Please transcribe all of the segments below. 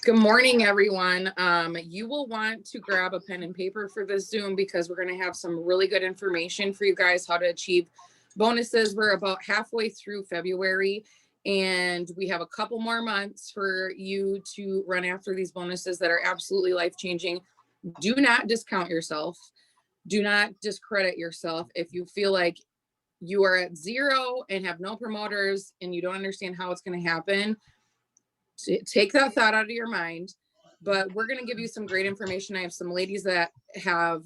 Good morning, everyone. You will want to grab a pen and paper for this Zoom because we're going to have some really good information for you guys how to achieve bonuses. We're about halfway through February, and we have a couple more months for you to run after these bonuses that are absolutely life-changing. Do not discount yourself. Do not discredit yourself. If you feel like you are at zero and have no promoters and you don't understand how it's going to happen, take that thought out of your mind. But we're going to give you some great information. I have some ladies that have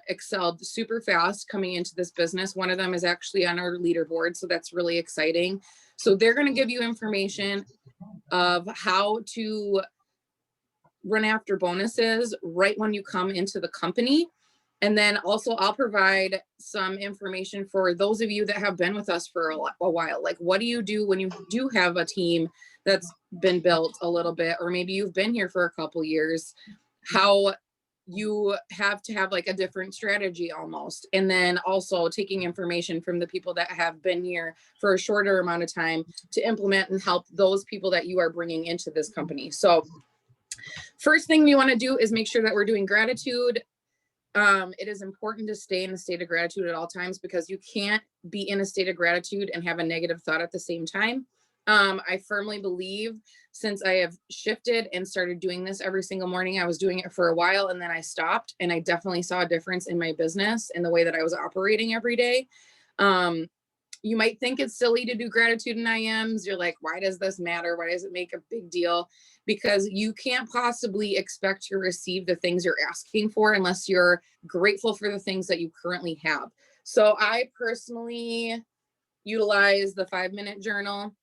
excelled super fast coming into this business. One of them is actually on our leaderboard, so that's really exciting. So they're going to give you information of how to run after bonuses right when you come into the company. And then also I'll provide some information for those of you that have been with us for a while. Like, what do you do when you do have a team that's been built a little bit, or maybe you've been here for a couple years, how you have to have like a different strategy almost. And then also taking information from the people that have been here for a shorter amount of time to implement and help those people that you are bringing into this company. So first thing we want to do is make sure that we're doing gratitude. It is important to stay in a state of gratitude at all times because you can't be in a state of gratitude and have a negative thought at the same time. I firmly believe, since I have shifted and started doing this every single morning, I was doing it for a while and then I stopped, and I definitely saw a difference in my business and the way that I was operating every day. You might think it's silly to do gratitude and IMs. You're like, why does this matter? Why does it make a big deal? Because you can't possibly expect to receive the things you're asking for unless you're grateful for the things that you currently have. So I personally utilize the 5-minute journal.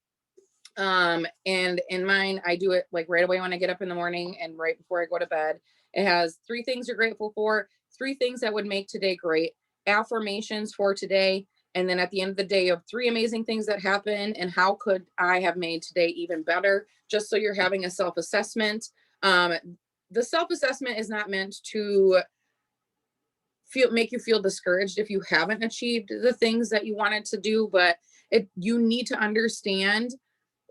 And in mine, I do it like right away when I get up in the morning and right before I go to bed. It has 3 things you're grateful for, 3 things that would make today great, affirmations for today, and then at the end of the day, you have 3 amazing things that happen and how could I have made today even better, just so you're having a self-assessment. The self-assessment is not meant to make you feel discouraged if you haven't achieved the things that you wanted to do, but you need to understand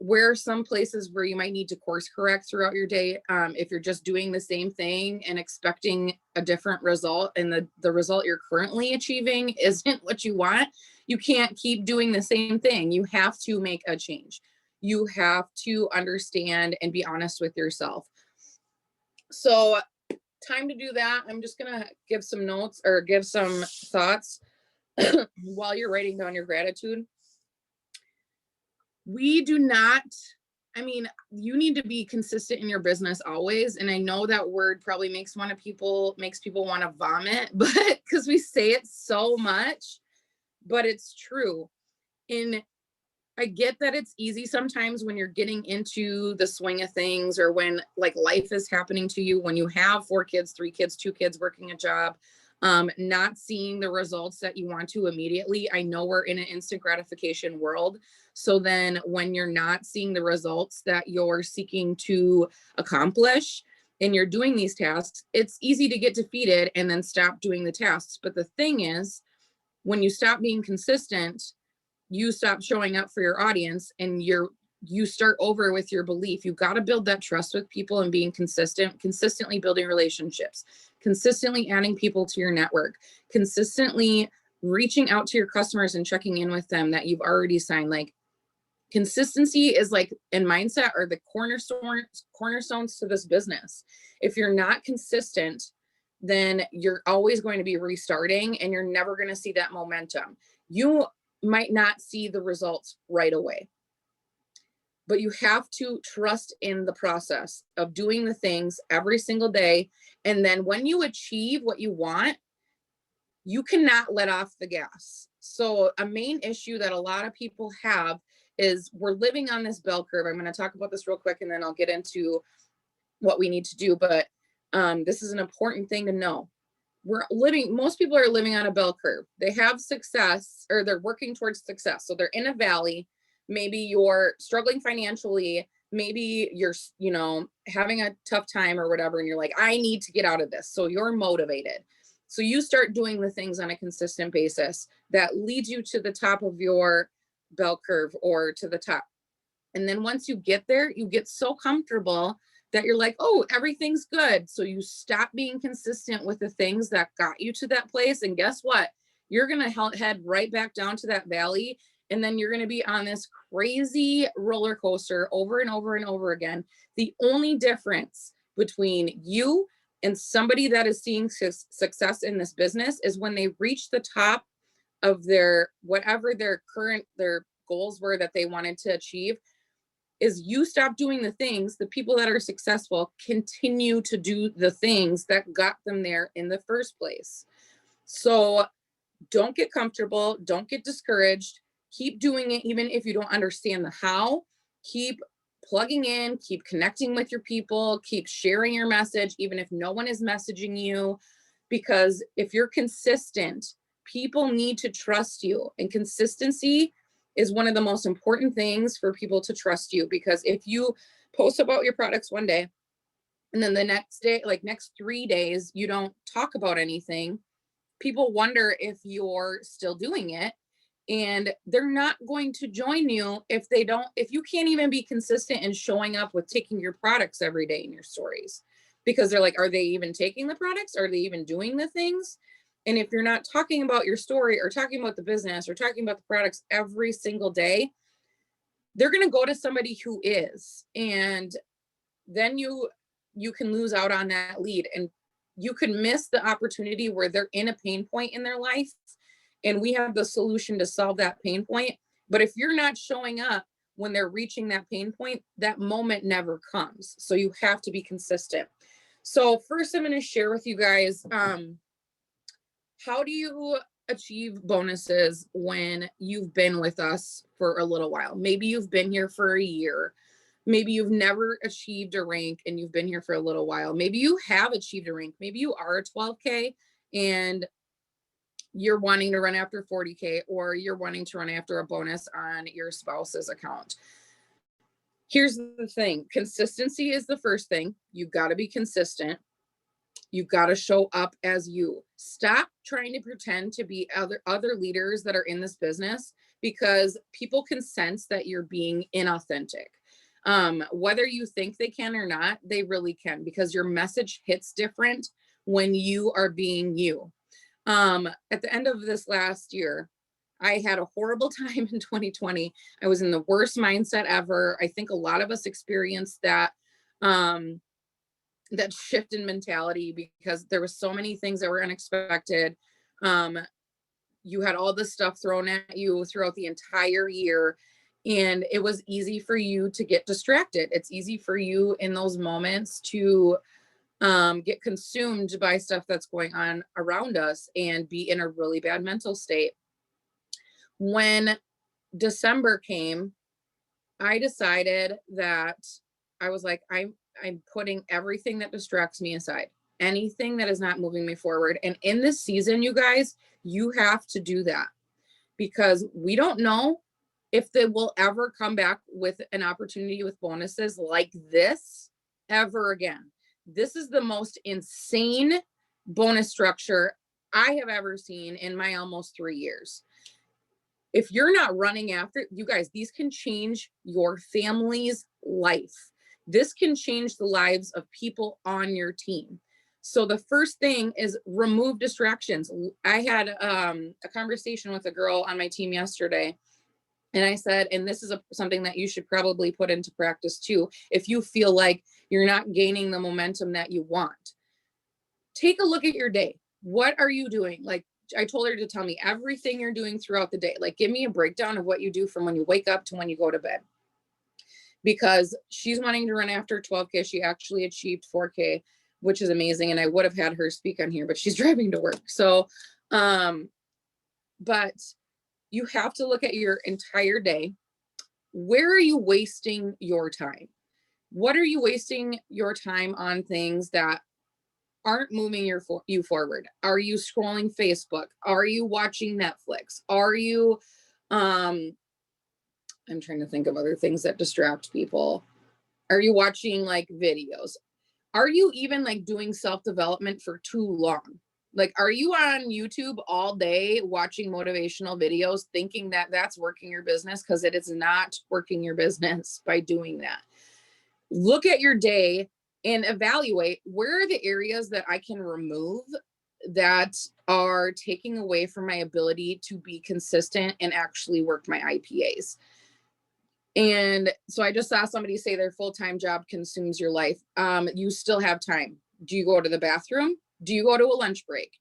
where some places where you might need to course correct throughout your day. If you're just doing the same thing and expecting a different result, and the result you're currently achieving isn't what you want, you can't keep doing the same thing. You have to make a change. You have to understand and be honest with yourself. So time to do that. I'm just going to give some notes or give some thoughts while you're writing down your gratitude. We do not, I mean, you need to be consistent in your business always. And I know that word probably makes people want to vomit, but because we say it so much, but it's true. And I get that it's easy sometimes when you're getting into the swing of things, or when like life is happening to you, when you have 4 kids, 3 kids, 2 kids, working a job, not seeing the results that you want to immediately. I know we're in an instant gratification world. So then when you're not seeing the results that you're seeking to accomplish and you're doing these tasks, it's easy to get defeated and then stop doing the tasks. But the thing is, when you stop being consistent, you stop showing up for your audience, and you start over with your belief. You've got to build that trust with people and being consistent, consistently building relationships, consistently adding people to your network, consistently reaching out to your customers and checking in with them that you've already signed. Like, consistency is like, and mindset are the cornerstones to this business. If you're not consistent, then you're always going to be restarting and you're never going to see that momentum. You might not see the results right away, but you have to trust in the process of doing the things every single day. And then when you achieve what you want, you cannot let off the gas. So a main issue that a lot of people have is we're living on this bell curve. I'm going to talk about this real quick and then I'll get into what we need to do. But this is an important thing to know. Most people are living on a bell curve. They have success, or they're working towards success. So they're in a valley. Maybe you're struggling financially. Maybe you're, having a tough time or whatever. And you're like, I need to get out of this. So you're motivated. So you start doing the things on a consistent basis that leads you to the top of your bell curve or to the top. And then once you get there, you get so comfortable that you're like, oh, everything's good. So you stop being consistent with the things that got you to that place. And guess what? You're going to head right back down to that valley. And then you're going to be on this crazy roller coaster over and over and over again. The only difference between you and somebody that is seeing success in this business is when they reach the top of their, whatever their goals were that they wanted to achieve, is you stop doing the things. The people that are successful continue to do the things that got them there in the first place. So don't get comfortable. Don't get discouraged. Keep doing it. Even if you don't understand the how, keep plugging in, keep connecting with your people, keep sharing your message, even if no one is messaging you, because if you're consistent, people need to trust you, and consistency is one of the most important things for people to trust you. Because if you post about your products one day and then the next day, like next 3 days, you don't talk about anything, people wonder if you're still doing it, and they're not going to join you if you can't even be consistent in showing up with taking your products every day in your stories, because they're like, are they even taking the products? Are they even doing the things? And if you're not talking about your story or talking about the business or talking about the products every single day, they're going to go to somebody who is, and then you can lose out on that lead, and you can miss the opportunity where they're in a pain point in their life and we have the solution to solve that pain point. But if you're not showing up when they're reaching that pain point, that moment never comes. So you have to be consistent. So first, I'm going to share with you guys, how do you achieve bonuses when you've been with us for a little while? Maybe you've been here for a year. Maybe you've never achieved a rank and you've been here for a little while. Maybe you have achieved a rank. Maybe you are a 12K and you're wanting to run after 40K, or you're wanting to run after a bonus on your spouse's account. Here's the thing. Consistency is the first thing. You've got to be consistent. You've got to show up as you. Stop trying to pretend to be other leaders that are in this business, because people can sense that you're being inauthentic. Whether you think they can or not, they really can, because your message hits different when you are being you. At the end of this last year, I had a horrible time in 2020. I was in the worst mindset ever. I think a lot of us experienced that, that shift in mentality, because there was so many things that were unexpected. You had all this stuff thrown at you throughout the entire year, and it was easy for you to get distracted. It's easy for you in those moments to get consumed by stuff that's going on around us and be in a really bad mental state. When December came, I decided that I was like, I'm putting everything that distracts me aside, anything that is not moving me forward. And in this season, you guys, you have to do that, because we don't know if they will ever come back with an opportunity with bonuses like this ever again. This is the most insane bonus structure I have ever seen in my almost 3 years. If you're not running after, you guys, these can change your family's life. This can change the lives of people on your team. So the first thing is remove distractions. I had a conversation with a girl on my team yesterday, and I said, and this is something that you should probably put into practice too, if you feel like you're not gaining the momentum that you want. Take a look at your day. What are you doing? Like, I told her to tell me everything you're doing throughout the day. Like, give me a breakdown of what you do from when you wake up to when you go to bed. Because she's wanting to run after 12K. She actually achieved 4K, which is amazing. And I would have had her speak on here, but she's driving to work. So, but you have to look at your entire day. Where are you wasting your time? What are you wasting your time on? Things that aren't moving you forward? Are you scrolling Facebook? Are you watching Netflix? Are you, I'm trying to think of other things that distract people. Are you watching like videos? Are you even like doing self-development for too long? Like, are you on YouTube all day watching motivational videos thinking that that's working your business? Because it is not working your business by doing that. Look at your day and evaluate where are the areas that I can remove that are taking away from my ability to be consistent and actually work my IPAs. And so I just saw somebody say their full-time job consumes your life. You still have time. Do you go to the bathroom? Do you go to a lunch break?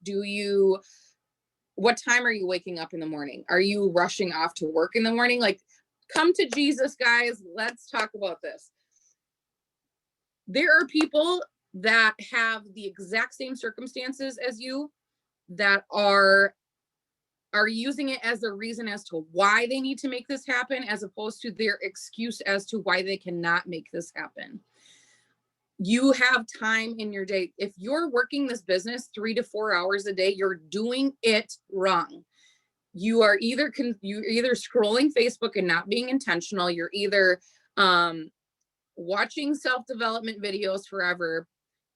What time are you waking up in the morning? Are you rushing off to work in the morning? Like, come to Jesus, guys. Let's talk about this. There are people that have the exact same circumstances as you that are using it as a reason as to why they need to make this happen, as opposed to their excuse as to why they cannot make this happen. You have time in your day. If you're working this business 3 to 4 hours a day, you're doing it wrong. You are either scrolling Facebook and not being intentional. You're either watching self-development videos forever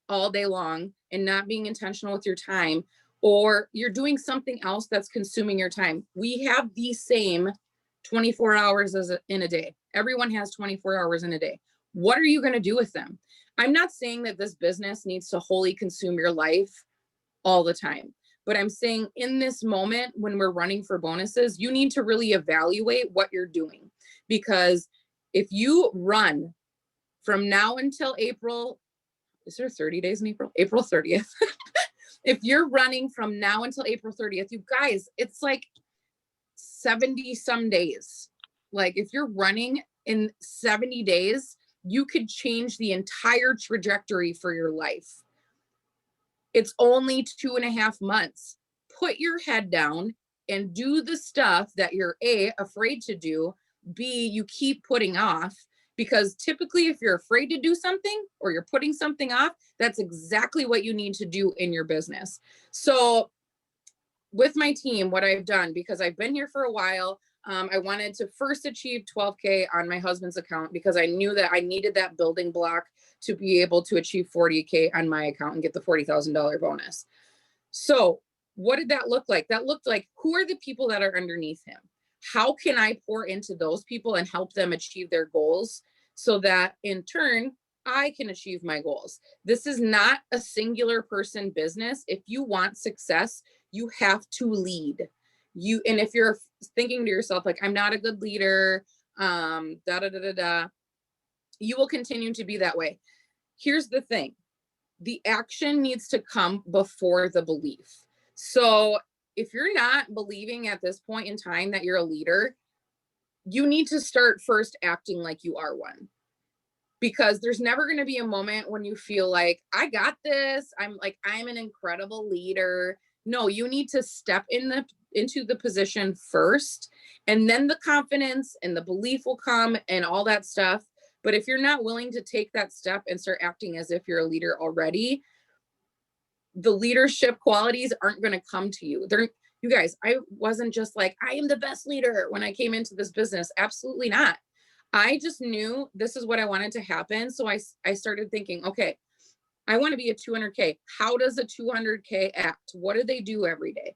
all day long and not being intentional with your time, or you're doing something else that's consuming your time. We have the same 24 hours in a day. Everyone has 24 hours in a day. What are you going to do with them? I'm not saying that this business needs to wholly consume your life all the time, but I'm saying in this moment when we're running for bonuses, you need to really evaluate what you're doing. Because if you run from now until April, is there 30 days in April? April 30th. If you're running from now until April 30th, you guys, it's like 70 some days. Like if you're running in 70 days, you could change the entire trajectory for your life. It's only 2.5 months. Put your head down and do the stuff that you're A, afraid to do, B, you keep putting off. Because typically if you're afraid to do something or you're putting something off, that's exactly what you need to do in your business. So with my team, what I've done, because I've been here for a while, I wanted to first achieve 12K on my husband's account because I knew that I needed that building block to be able to achieve 40K on my account and get the $40,000 bonus. So what did that look like? That looked like, who are the people that are underneath him? How can I pour into those people and help them achieve their goals so that in turn, I can achieve my goals? This is not a singular person business. If you want success, you have to lead. And if you're thinking to yourself, like, I'm not a good leader, you will continue to be that way. Here's the thing. The action needs to come before the belief. So if you're not believing at this point in time that you're a leader, you need to start first acting like you are one. Because there's never going to be a moment when you feel like, I got this. I'm an incredible leader. No, you need to step into the position first, and then the confidence and the belief will come and all that stuff. But if you're not willing to take that step and start acting as if you're a leader already, the leadership qualities aren't going to come to you. You guys, I wasn't just like, I am the best leader when I came into this business. Absolutely not. I just knew this is what I wanted to happen. So I started thinking, okay, I want to be a 200K. How does a 200K act? What do they do every day?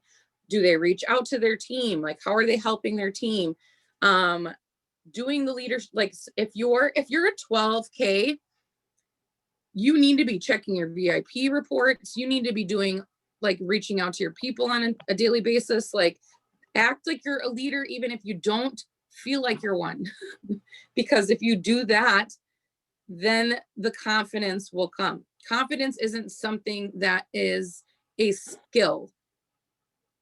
Do they reach out to their team? Like, how are they helping their team? Doing the leadership, like if you're a 12K, you need to be checking your VIP reports. You need to be doing, like, reaching out to your people on a daily basis. Like, act like you're a leader, even if you don't feel like you're one. Because if you do that, then the confidence will come. Confidence isn't something that is a skill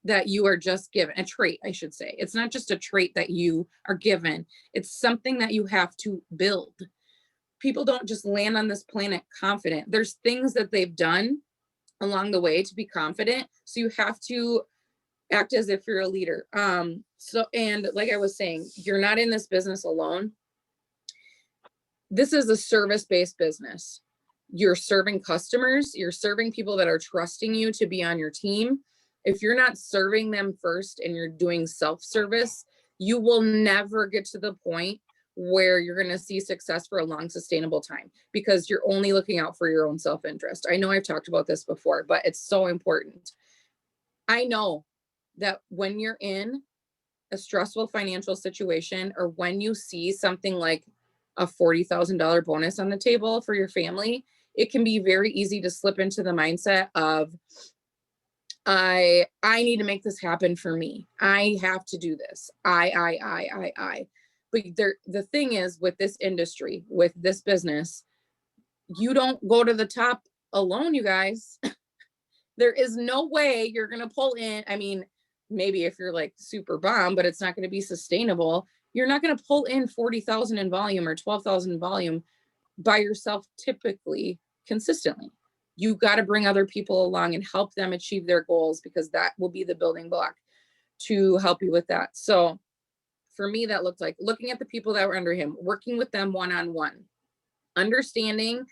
that you are just given, a trait, I should say. It's not just a trait that you are given. It's something that you have to build. People don't just land on this planet confident. There's things that they've done along the way to be confident. So you have to act as if you're a leader. And like I was saying, you're not in this business alone. This is a service-based business. You're serving customers. You're serving people that are trusting you to be on your team. If you're not serving them first and you're doing self-service, you will never get to the point where you're going to see success for a long, sustainable time, because you're only looking out for your own self-interest. I know I've talked about this before, but it's so important. I know that when you're in a stressful financial situation, or when you see something like a $40,000 bonus on the table for your family, it can be very easy to slip into the mindset of, I need to make this happen for me. I have to do this. I. But the thing is, with this industry, with this business, you don't go to the top alone, you guys. There is no way you're going to pull in. I mean, maybe if you're like super bomb, but it's not going to be sustainable. You're not going to pull in 40,000 in volume or 12,000 in volume by yourself, typically, consistently. You got to bring other people along and help them achieve their goals, because that will be the building block to help you with that. So for me, that looked like looking at the people that were under him, working with them one-on-one, understanding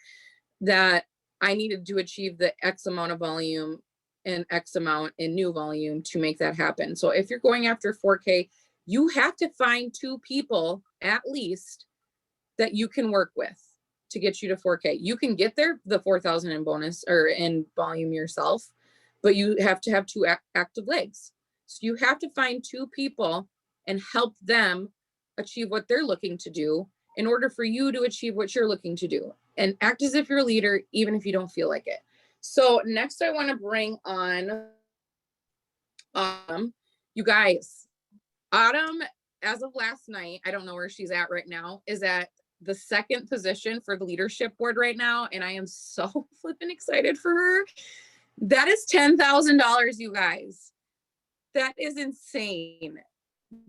that I needed to achieve the X amount of volume and X amount in new volume to make that happen. So if you're going after 4K, you have to find 2 people at least that you can work with to get you to 4K. You can get there, the 4,000 in bonus or in volume yourself, but you have to have 2 active legs. So you have to find 2 people and help them achieve what they're looking to do in order for you to achieve what you're looking to do, and act as if you're a leader, even if you don't feel like it. So next I want to bring on you guys. Autumn, as of last night, I don't know where she's at right now, is at the 2nd position for the leadership board right now. And I am so flipping excited for her. That is $10,000, you guys. That is insane.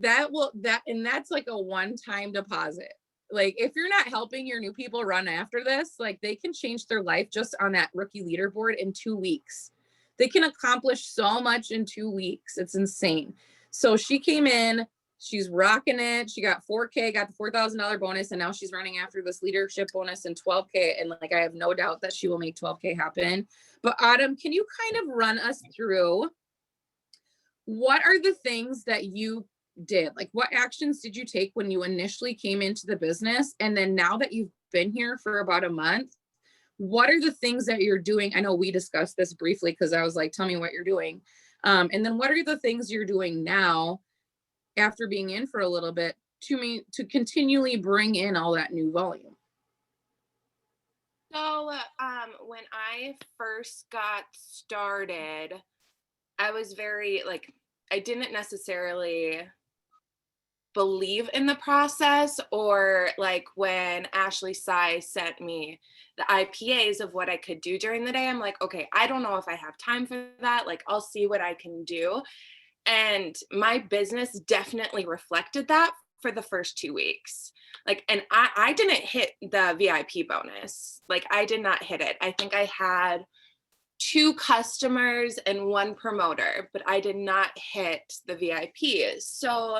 And that's like a one-time deposit. Like, if you're not helping your new people run after this, like, they can change their life just on that rookie leaderboard in 2 weeks. They can accomplish so much in 2 weeks. It's insane. So she came in, she's rocking it. She got 4K, got the $4,000 bonus, and now she's running after this leadership bonus and 12K. And like, I have no doubt that she will make 12K happen. But Autumn, can you kind of run us through what are the things that you did? Like, what actions did you take when you initially came into the business? And then now that you've been here for about a month, what are the things that you're doing? I know we discussed this briefly because I was like, tell me what you're doing. And then what are the things you're doing now after being in for a little bit to continually bring in all that new volume? So when I first got started, I was very like, I didn't necessarily believe in the process, or like when Ashley Sy sent me the IPAs of what I could do during the day, I'm like, okay, I don't know if I have time for that. Like, I'll see what I can do. And my business definitely reflected that for the first 2 weeks. Like, and I didn't hit the VIP bonus. Like, I did not hit it. I think I had 2 customers and 1 promoter, but I did not hit the VIPs. So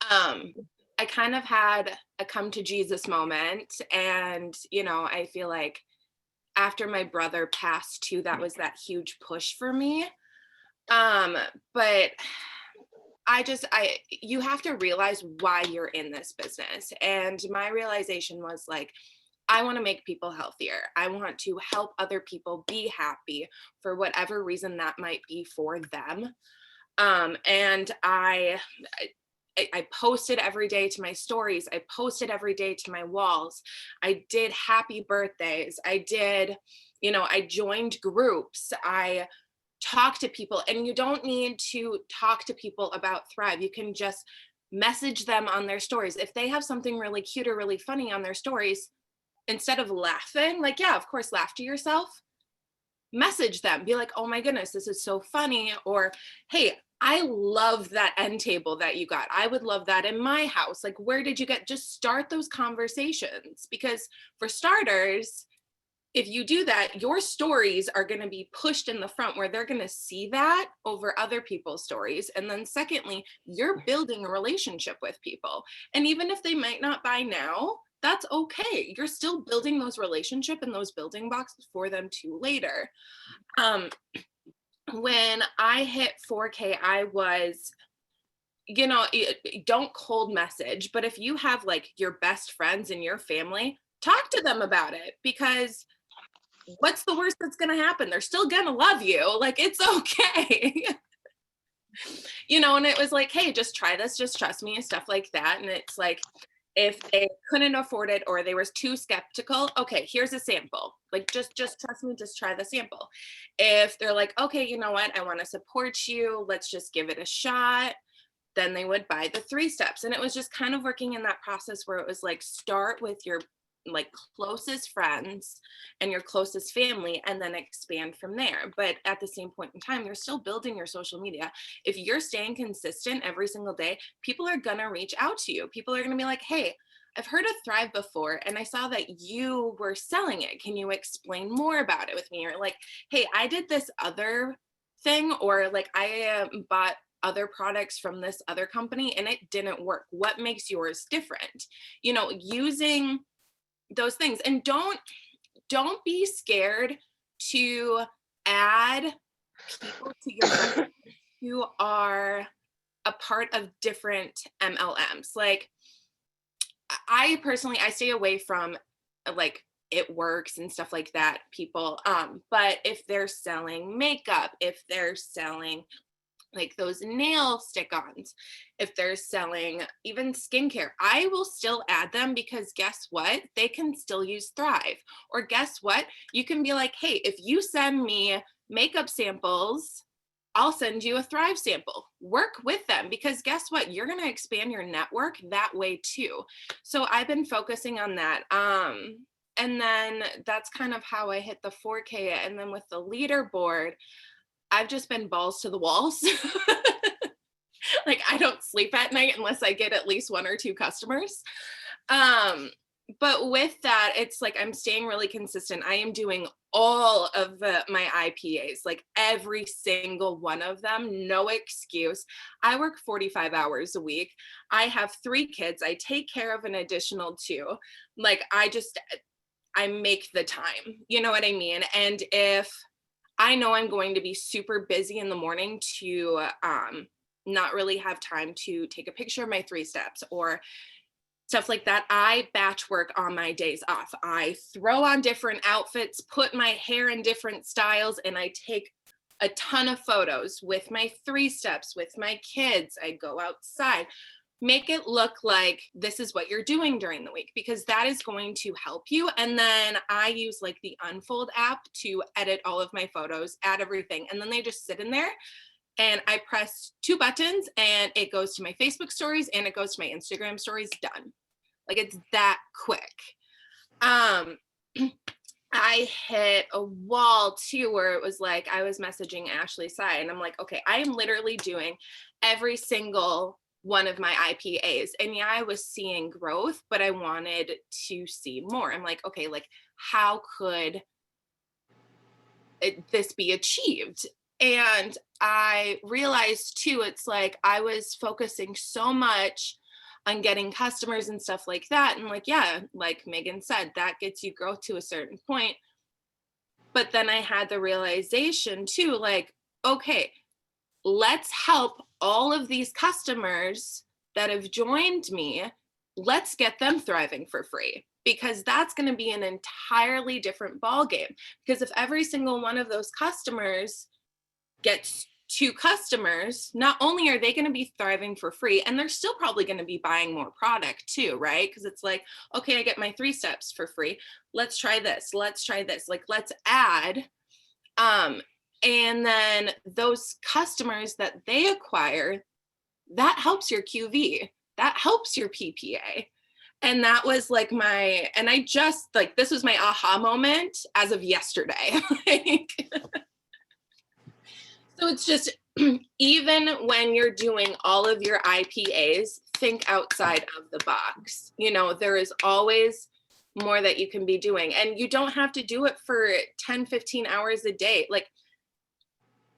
I kind of had a come to Jesus moment. And, you know, I feel like after my brother passed too, that was that huge push for me. But you have to realize why you're in this business. And my realization was like, I want to make people healthier. I want to help other people be happy for whatever reason that might be for them. And I posted every day to my stories. I posted every day to my walls. I did happy birthdays. I joined groups. I talked to people, and you don't need to talk to people about Thrive. You can just message them on their stories. If they have something really cute or really funny on their stories, instead of laughing, like, yeah, of course, laugh to yourself, message them, be like, oh my goodness, this is so funny. Or, hey, I love that end table that you got. I would love that in my house. Like, where did you get? Just start those conversations, because for starters, if you do that, your stories are going to be pushed in the front where they're going to see that over other people's stories. And then secondly, you're building a relationship with people. And even if they might not buy now, that's okay. You're still building those relationships and those building blocks for them too later. When I hit 4K, I was, don't cold message, but if you have like your best friends in your family, talk to them about it, because what's the worst that's going to happen? They're still going to love you. Like, it's okay. And it was like, hey, just try this, just trust me, and stuff like that. And it's like, If they couldn't afford it or they were too skeptical, okay, here's a sample. Like, just trust me, just try the sample. If they're like, okay, you know what, I want to support you, let's just give it a shot, then they would buy the 3 steps. And it was just kind of working in that process where it was like, start with your like closest friends and your closest family, and then expand from there. But at the same point in time, you're still building your social media. If you're staying consistent every single day, people are gonna reach out to you. People are gonna be like, hey, I've heard of Thrive before, and I saw that you were selling it. Can you explain more about it with me? Or like, hey, I did this other thing, or like, I bought other products from this other company and it didn't work. What makes yours different? You know, using those things. And don't be scared to add people to your friends who are a part of different MLMs. Like, I personally, I stay away from like It Works and stuff like that, people. But if they're selling makeup, if they're selling like those nail stick-ons, if they're selling even skincare, I will still add them, because guess what? They can still use Thrive. Or guess what? You can be like, hey, if you send me makeup samples, I'll send you a Thrive sample. Work with them, because guess what? You're going to expand your network that way too. So I've been focusing on that. And then that's kind of how I hit the 4K. And then with the leaderboard, I've just been balls to the walls. Like, I don't sleep at night unless I get at least 1 or 2 customers. But with that, it's like I'm staying really consistent. I am doing all of my IPAs, like every single one of them, no excuse. I work 45 hours a week. I have 3 kids. I take care of an additional 2. Like, I make the time, you know what I mean? And if I know I'm going to be super busy in the morning to not really have time to take a picture of my 3 steps or stuff like that, I batch work on my days off. I throw on different outfits, put my hair in different styles, and I take a ton of photos with my 3 steps, with my kids. I go outside. Make it look like this is what you're doing during the week, because that is going to help you. And then I use like the Unfold app to edit all of my photos, add everything. And then they just sit in there, and I press 2 buttons and it goes to my Facebook stories and it goes to my Instagram stories. Done. Like, it's that quick. I hit a wall too, where it was like, I was messaging Ashley Sy and I'm like, okay, I am literally doing every single one of my IPAs. And yeah, I was seeing growth, but I wanted to see more. I'm like, okay, like, how could this be achieved? And I realized too, it's like I was focusing so much on getting customers and stuff like that. And like, yeah, like Meghan said, that gets you growth to a certain point. But then I had the realization too, like, okay, let's help all of these customers that have joined me. Let's get them thriving for free, because that's going to be an entirely different ballgame. Because if every single one of those customers gets 2 customers, not only are they going to be thriving for free, and they're still probably going to be buying more product too, right? Because it's like, okay, I get my 3 steps for free. Let's try this. Let's try this. Like, let's add. And then those customers that they acquire, that helps your QV, that helps your PPA. And that was like and I just like, this was my aha moment as of yesterday. So it's just, even when you're doing all of your IPAs, think outside of the box. You know, there is always more that you can be doing, and you don't have to do it for 10, 15 hours a day. Like,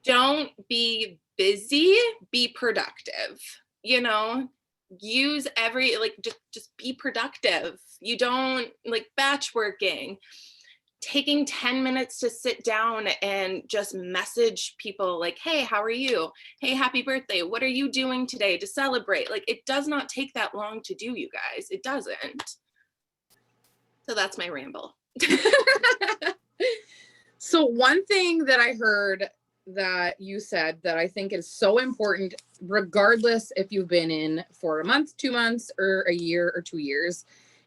don't be busy, be productive, you know, use just be productive. You don't like batch working, taking 10 minutes to sit down and just message people like, hey, how are you? Hey, happy birthday. What are you doing today to celebrate? Like, it does not take that long to do, you guys. It doesn't. So that's my ramble. So one thing that I heard that you said that I think is so important, regardless if you've been in for a month, 2 months, or a year or 2 years,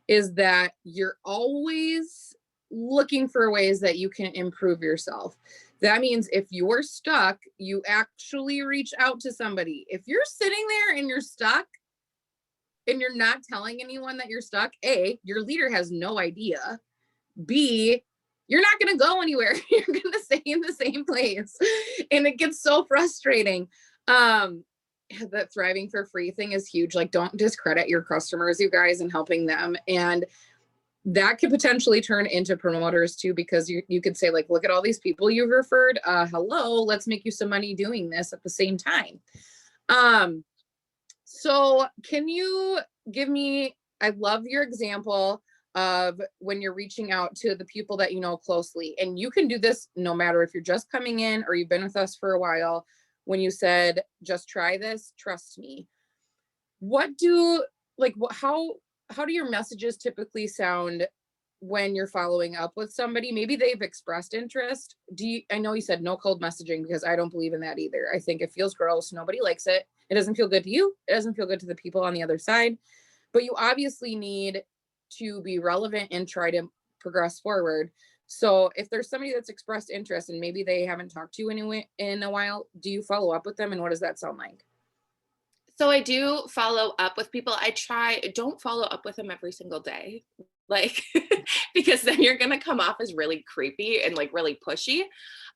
is that you're always looking for ways that you can improve yourself. That means if you're stuck, you actually reach out to somebody. If you're sitting there and you're stuck and you're not telling anyone that you're stuck, A, your leader has no idea. B, you're not going to go anywhere. You're going to stay in the same place. And it gets so frustrating. That thriving for free thing is huge. Like, don't discredit your customers, you guys, and helping them. And that could potentially turn into promoters too, because you could say, like, look at all these people you've referred. Hello, let's make you some money doing this at the same time. So can you give me, I love your example of when you're reaching out to the people that you know closely, and you can do this no matter if you're just coming in or you've been with us for a while. When you said, just try this, trust me. What do, like, how do your messages typically sound when you're following up with somebody? Maybe they've expressed interest. I know you said no cold messaging, because I don't believe in that either. I think it feels gross. Nobody likes it. It doesn't feel good to you. It doesn't feel good to the people on the other side. But you obviously need to be relevant and try to progress forward. So if there's somebody that's expressed interest and maybe they haven't talked to you in a while, do you follow up with them, and what does that sound like? So I do follow up with people. Don't follow up with them every single day. Like, because then you're going to come off as really creepy and like really pushy.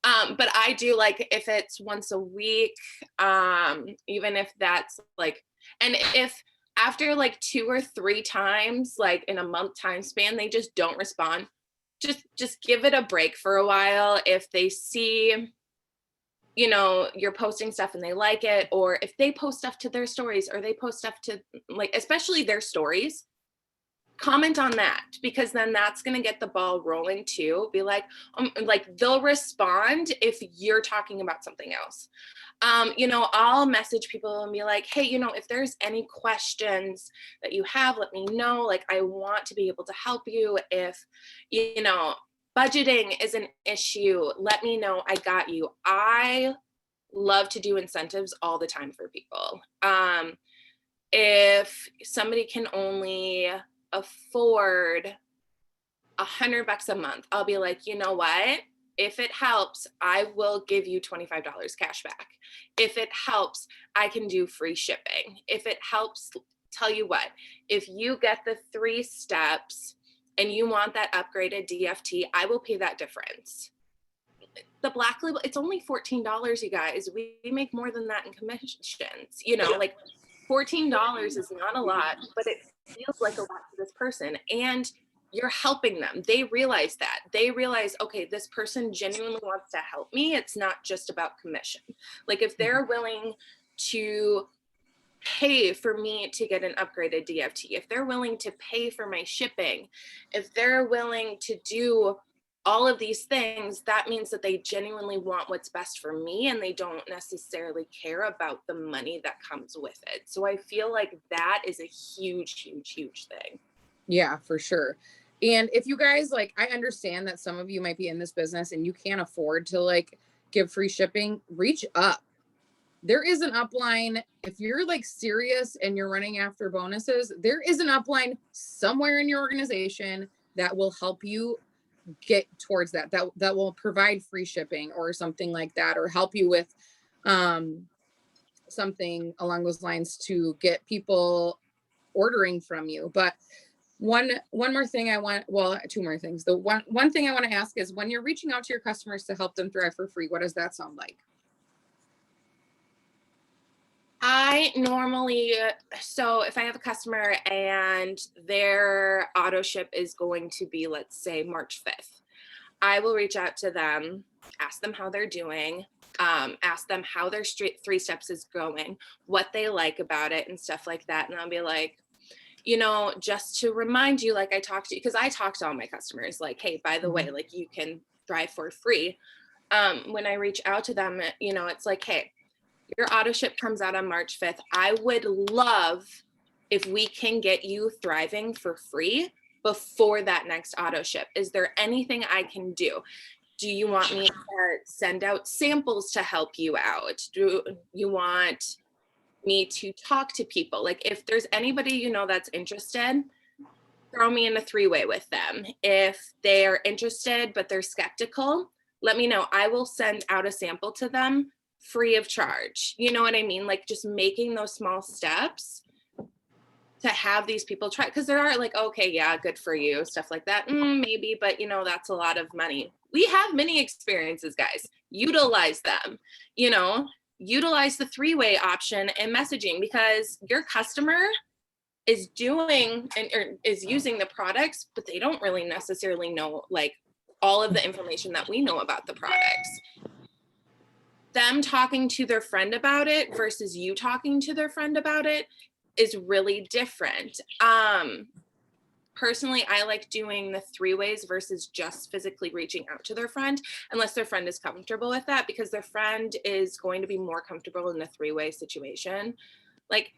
But I do, like, if it's once a week, even if that's like, and if after like 2 or 3 times, like in a month time span, they just don't respond, just give it a break for a while. If they see, you're posting stuff and they like it, or if they post stuff to their stories, or they post stuff to, like, especially their stories, comment on that, because then that's going to get the ball rolling too. Be like they'll respond if you're talking about something else. I'll message people and be like, hey, if there's any questions that you have, let me know. Like, I want to be able to help you. If, budgeting is an issue, let me know. I got you. I love to do incentives all the time for people. If somebody can only afford $100 a month, I'll be like, you know what? If it helps, I will give you $25 cash back. If it helps, I can do free shipping. If it helps, tell you what, if you get the 3 steps and you want that upgraded DFT, I will pay that difference. The Black Label, it's only $14, you guys. We make more than that in commissions. Like, $14 is not a lot, but it feels like a lot to this person. And you're helping them. They realize that. They realize, okay, this person genuinely wants to help me. It's not just about commission. Like, if they're willing to pay for me to get an upgraded DFT, if they're willing to pay for my shipping, if they're willing to do all of these things, that means that they genuinely want what's best for me, and they don't necessarily care about the money that comes with it. So I feel like that is a huge, huge, huge thing. Yeah, for sure. And if you guys, like, I understand that some of you might be in this business and you can't afford to, like, give free shipping, reach up. There is an upline. If you're, like, serious and you're running after bonuses, there is an upline somewhere in your organization that will help you get towards that will provide free shipping or something like that, or help you with something along those lines to get people ordering from you. But one more thing I want, well, 2 more things. The one thing I want to ask is, when you're reaching out to your customers to help them thrive for free, what does that sound like? I normally, so if I have a customer and their auto ship is going to be, let's say, March 5th, I will reach out to them, ask them how they're doing, ask them how their 3 steps is going, what they like about it and stuff like that. And I'll be like, just to remind you, like, I talked to you, because I talk to all my customers, like, hey, by the way, like, you can drive for free. When I reach out to them, it's like, hey, your auto ship comes out on March 5th. I would love if we can get you thriving for free before that next auto ship. Is there anything I can do? Do you want me to send out samples to help you out? Do you want me to talk to people? Like, if there's anybody you know that's interested, throw me in a three-way with them. If they're interested but they're skeptical, let me know. I will send out a sample to them free of charge. You know what I mean? Like, just making those small steps to have these people try, because there are like, okay, yeah, good for you, stuff like that. Maybe, but you know, that's a lot of money. We have many experiences, guys. Utilize them, you know, utilize the three-way option and messaging, because your customer is doing or is using the products, but they don't really necessarily know like all of the information that we know about the products. Them talking to their friend about it versus you talking to their friend about it is really different. Personally, I like doing the three ways versus just physically reaching out to their friend, unless their friend is comfortable with that, because their friend is going to be more comfortable in a three-way situation. Like,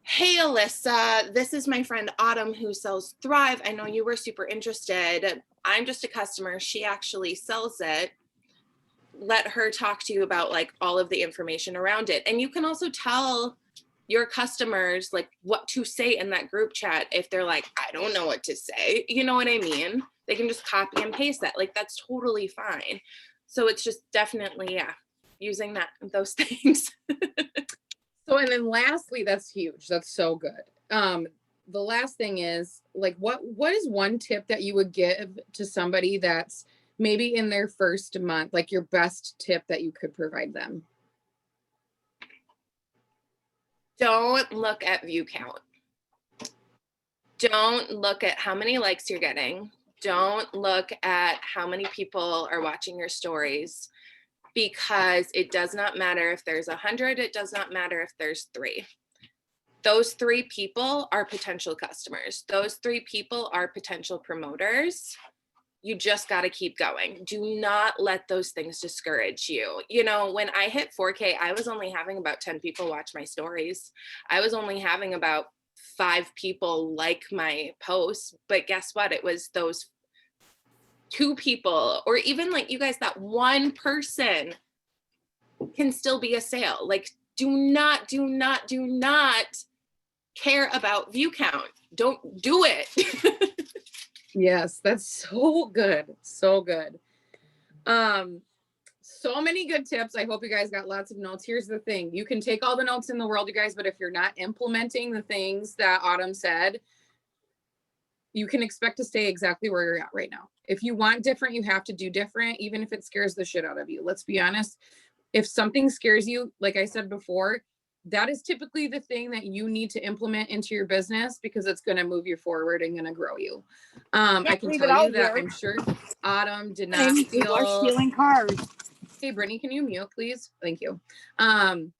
hey, Alyssa, this is my friend Autumn who sells Thrive. I know you were super interested. I'm just a customer. She actually sells it. Let her talk to you about like all of the information around it. And you can also tell your customers like what to say in that group chat. If they're like, I don't know what to say, you know what I mean? They can just copy and paste that. Like, that's totally fine. So it's just definitely, yeah, using those things. So, and then lastly, that's huge. That's so good. The last thing is like, what is one tip that you would give to somebody that's maybe in their first month, like your best tip that you could provide them? Don't look at view count. Don't look at how many likes you're getting. Don't look at how many people are watching your stories, because it does not matter if there's 100. It does not matter if there's 3. Those 3 people are potential customers. Those 3 people are potential promoters. You just got to keep going. Do not let those things discourage you. You know, when I hit 4K, I was only having about 10 people watch my stories. I was only having about 5 people like my posts. But guess what? It was those 2 people, or even like you guys, that one person can still be a sale. Like, do not care about view count. Don't do it. Yes, that's so good. So good. So many good tips. I hope you guys got lots of notes. Here's the thing. You can take all the notes in the world, you guys, but if you're not implementing the things that Autumn said, you can expect to stay exactly where you're at right now. If you want different, you have to do different, even if it scares the shit out of you. Let's be honest. If something scares you, like I said before, that is typically the thing that you need to implement into your business, because it's going to move you forward and going to grow you. I can tell you that I'm sure Autumn did not feel... People are stealing cars. Hey, Brittany, can you mute, please? Thank you. I'm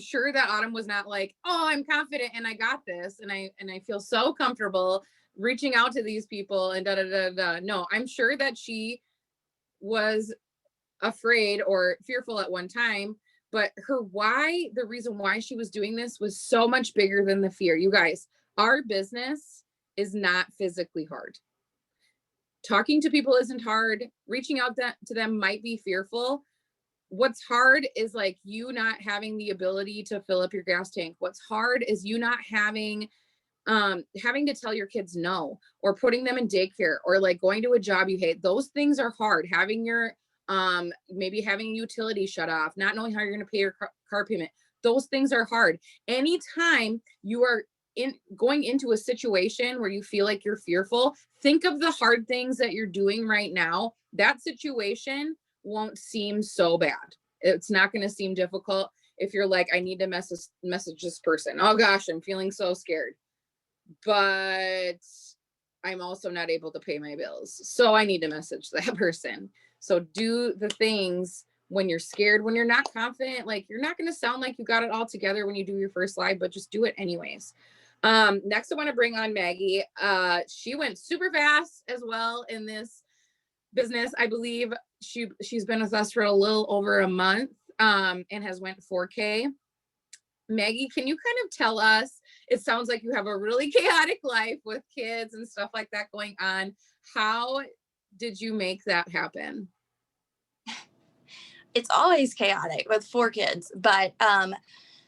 sure that Autumn was not like, oh, I'm confident and I got this. And I feel so comfortable reaching out to these people and da, da, da, da. No, I'm sure that she was afraid or fearful at one time, but her why, the reason why she was doing this was so much bigger than the fear. You guys, our business is not physically hard. Talking to people isn't hard. Reaching out to them might be fearful. What's hard is like you not having the ability to fill up your gas tank. What's hard is you not having to tell your kids no, or putting them in daycare, or like going to a job you hate. Those things are hard. Having your maybe having utility shut off, not knowing how you're going to pay your car payment. Those things are hard. Anytime you are going into a situation where you feel like you're fearful, think of the hard things that you're doing right now. That situation won't seem so bad. It's not going to seem difficult if you're like, I need to message this person. Oh gosh, I'm feeling so scared, but I'm also not able to pay my bills, so I need to message that person. So do the things when you're scared, when you're not confident. Like, you're not going to sound like you got it all together when you do your first live, but just do it anyways. Next, I want to bring on Maggie. She went super fast as well in this business. I believe she's been with us for a little over a month, and has went 4K. Maggie, can you kind of tell us, it sounds like you have a really chaotic life with kids and stuff like that going on. How did you make that happen? It's always chaotic with 4 kids, but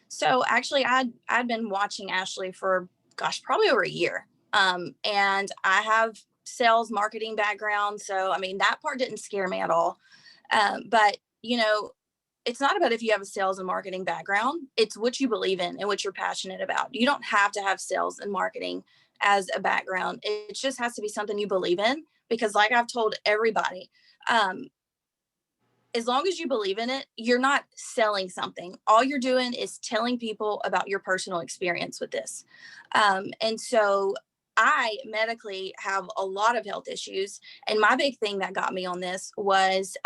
so actually I'd been watching Ashley for, gosh, probably over a year. And I have sales marketing background. So, I mean, that part didn't scare me at all. But, you know, it's not about if you have a sales and marketing background, it's what you believe in and what you're passionate about. You don't have to have sales and marketing as a background. It just has to be something you believe in, because like I've told everybody, as long as you believe in it, you're not selling something. All you're doing is telling people about your personal experience with this. And so I medically have a lot of health issues. And my big thing that got me on this was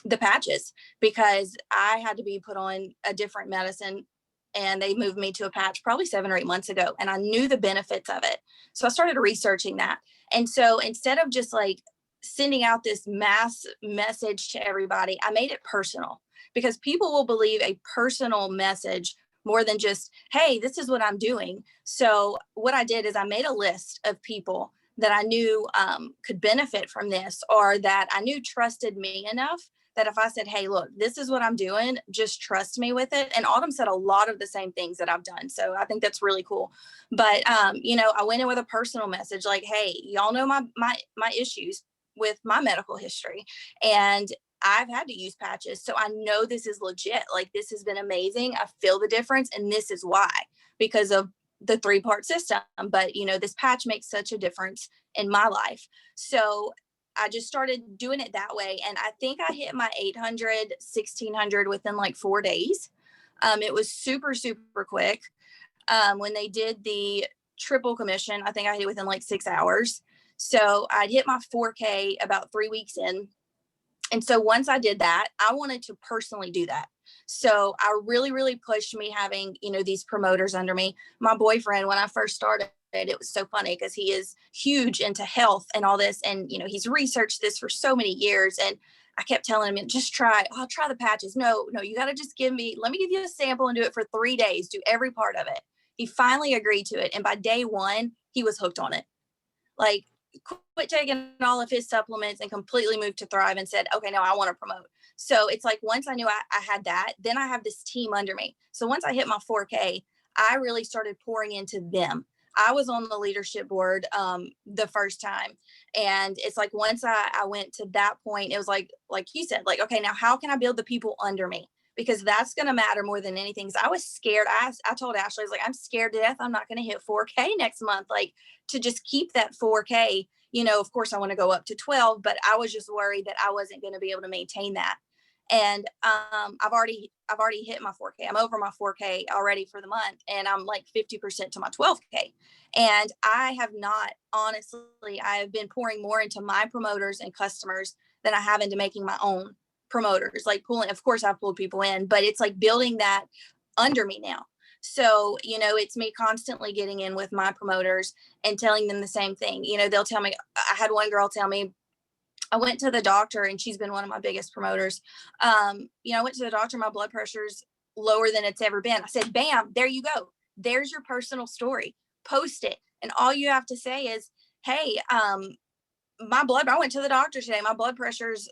the patches, because I had to be put on a different medicine, and they moved me to a patch probably 7 or 8 months ago. And I knew the benefits of it. So I started researching that. And so instead of just like sending out this mass message to everybody, I made it personal, because people will believe a personal message more than just, hey, this is what I'm doing. So what I did is I made a list of people that I knew could benefit from this, or that I knew trusted me enough that if I said, hey, look, this is what I'm doing, just trust me with it. And Autumn said a lot of the same things that I've done. So I think that's really cool. But, you know, I went in with a personal message like, hey, y'all know my issues with my medical history. And I've had to use patches. So I know this is legit. Like, this has been amazing. I feel the difference. And this is why, because of the 3-part system. But, you know, this patch makes such a difference in my life. So I just started doing it that way. And I think I hit my 800, 1600 within like 4 days. It was super, super quick. When they did the triple commission, I think I hit it within like 6 hours. So I'd hit my 4K about 3 weeks in. And so once I did that, I wanted to personally do that. So I really, really pushed me having, you know, these promoters under me. My boyfriend, when I first started, it was so funny because he is huge into health and all this. And, you know, he's researched this for so many years. And I kept telling him, just I'll try the patches. No, you got to just let me give you a sample and do it for 3 days. Do every part of it. He finally agreed to it. And by day 1, he was hooked on it. Like, quit taking all of his supplements and completely moved to Thrive and said, okay, now I want to promote. So it's like, once I knew I had that, then I have this team under me. So once I hit my 4K, I really started pouring into them. I was on the leadership board the first time. And it's like, once I went to that point, it was like you said, like, okay, now how can I build the people under me? Because that's going to matter more than anything. I was scared. I told Ashley, I was like, I'm scared to death. I'm not going to hit 4K next month. Like, to just keep that 4K, you know, of course I want to go up to 12, but I was just worried that I wasn't going to be able to maintain that. And I've already hit my 4K. I'm over my 4K already for the month, and I'm like 50% to my 12K. And I have not, honestly, I have been pouring more into my promoters and customers than I have into making my own promoters. Like, pulling, of course I've pulled people in, but it's like building that under me now. So, you know, it's me constantly getting in with my promoters and telling them the same thing. You know, they'll tell me, I had one girl tell me, I went to the doctor, and she's been one of my biggest promoters. You know, I went to the doctor, my blood pressure's lower than it's ever been. I said, bam, there you go. There's your personal story. Post it. And all you have to say is, hey, I went to the doctor today. My blood pressure's